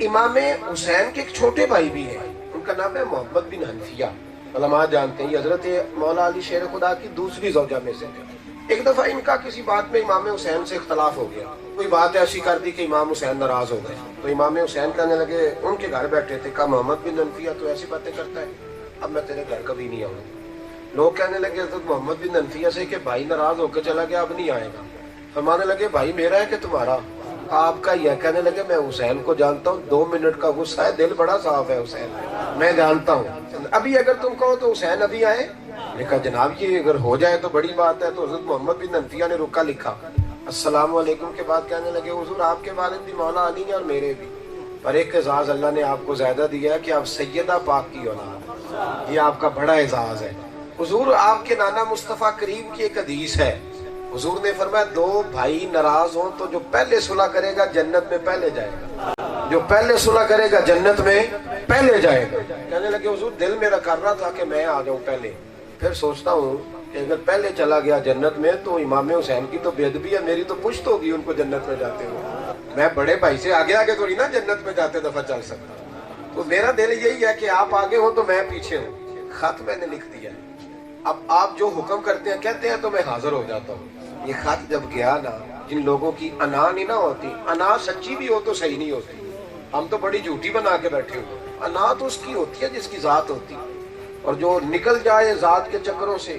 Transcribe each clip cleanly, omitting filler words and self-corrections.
امام حسین کے ایک چھوٹے بھائی بھی ہیں، ان کا نام ہے محمد بن حنفیہ، علماء جانتے ہیں یہ حضرت مولا علی شیر خدا کی دوسری زوجہ میں سے تھے۔ ایک دفعہ ان کا کسی بات میں امام حسین سے اختلاف ہو گیا، کوئی بات ایسی کر دی کہ امام حسین ناراض ہو گئے، تو امام حسین کہنے لگے، ان کے گھر بیٹھے تھے، کہا محمد بن حنفیہ تو ایسی باتیں کرتا ہے، اب میں تیرے گھر کبھی نہیں آؤں گا۔ لوگ کہنے لگے حضرت محمد بن حنفیہ سے کہ بھائی ناراض ہو کے چلا گیا، اب نہیں آئے گا۔ فرمانے لگے بھائی میرا ہے کہ تمہارا؟ آپ کا یہ کہنے لگے میں حسین کو جانتا ہوں، 2 منٹ کا غصہ ہے، دل بڑا صاف ہے حسین، میں جانتا ہوں، ابھی اگر تم کہو تو حسین ابھی آئے۔ نے کہا جناب یہ اگر ہو جائے تو بڑی بات ہے۔ تو حضرت محمد بن حنفیہ نے رکا لکھا، السلام علیکم کے بعد کہنے لگے حضور آپ کے والد بھی مولا علی ہیں اور میرے بھی، پر ایک اعزاز اللہ نے آپ کو زیادہ دیا ہے کہ آپ سیدہ پاک کی اولاد، یہ آپ کا بڑا اعزاز ہے۔ حضور آپ کے نانا مصطفیٰ کریم کی ایک حدیث ہے، حضور نے فرمایا 2 بھائی ناراض ہوں تو جو پہلے صلح کرے گا جنت میں پہلے جائے گا، جو پہلے صلح کرے گا جنت میں پہلے جائے گا۔ کہنے لگے حضور دل میرا کر رہا تھا کہ میں آ جاؤں پہلے، پھر سوچتا ہوں کہ اگر پہلے چلا گیا جنت میں تو امام حسین کی تو بے ادبی ہے، میری تو پشت ہوگی ان کو جنت میں جاتے ہوئے، میں بڑے بھائی سے آگے آگے تھوڑی نا جنت میں جاتے دفعہ چل سکتا، تو میرا دل یہی ہے کہ آپ آگے ہوں تو میں پیچھے ہوں۔ خط میں نے لکھ دیا، اب آپ جو حکم کرتے ہیں کہتے ہیں تو میں حاضر ہو جاتا ہوں۔ یہ خط جب گیا نا، جن لوگوں کی انا نہیں نہ ہوتی، انا سچی بھی ہو تو صحیح نہیں ہوتی، ہم تو بڑی جھوٹی بنا کے بیٹھے ہوئے، انا تو اس کی ہوتی ہے جس کی ذات ہوتی، اور جو نکل جائے ذات کے چکروں سے،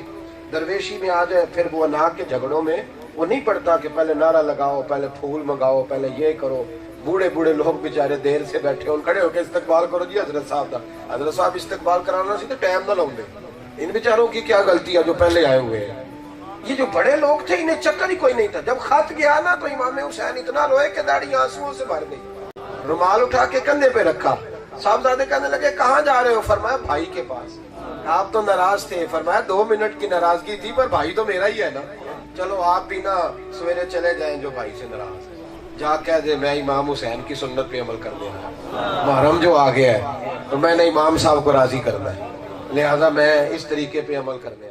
درویشی میں آ جائے، پھر وہ انا کے جھگڑوں میں وہ نہیں پڑتا کہ پہلے نعرہ لگاؤ، پہلے پھول منگاؤ، پہلے یہ کرو۔ بوڑھے بوڑھے لوگ بیچارے دیر سے بیٹھے ان کھڑے ہو کے استقبال کرو جی حضرت صاحب دا، حضرت صاحب استقبال کرانا سی تو ٹائم نہ لاؤں دے، ان بیچاروں کی کیا غلطی ہے جو پہلے آئے ہوئے ہیں۔ یہ جو بڑے لوگ تھے انہیں چکر ہی کوئی نہیں تھا۔ جب خط گیا نا تو امام حسین اتنا روئے کہ داڑھی آنسوؤں سے بھر گئی، رومال اٹھا کے کندھے پہ رکھا۔ صاحبزادے کہنے لگے کہاں جا رہے ہو؟ فرمایا بھائی کے پاس۔ آپ تو ناراض تھے، فرمایا 2 منٹ کی ناراضگی تھی پر بھائی تو میرا ہی ہے نا، چلو آپ بھی نا سویرے چلے جائیں جو بھائی سے ناراض ہے، جا کہہ دے میں امام حسین کی سنت پہ عمل کرنے آیا، محرم جو آ گیا ہے تو میں نے امام صاحب کو راضی کرنا ہے، لہذا میں اس طریقے پہ عمل کرنے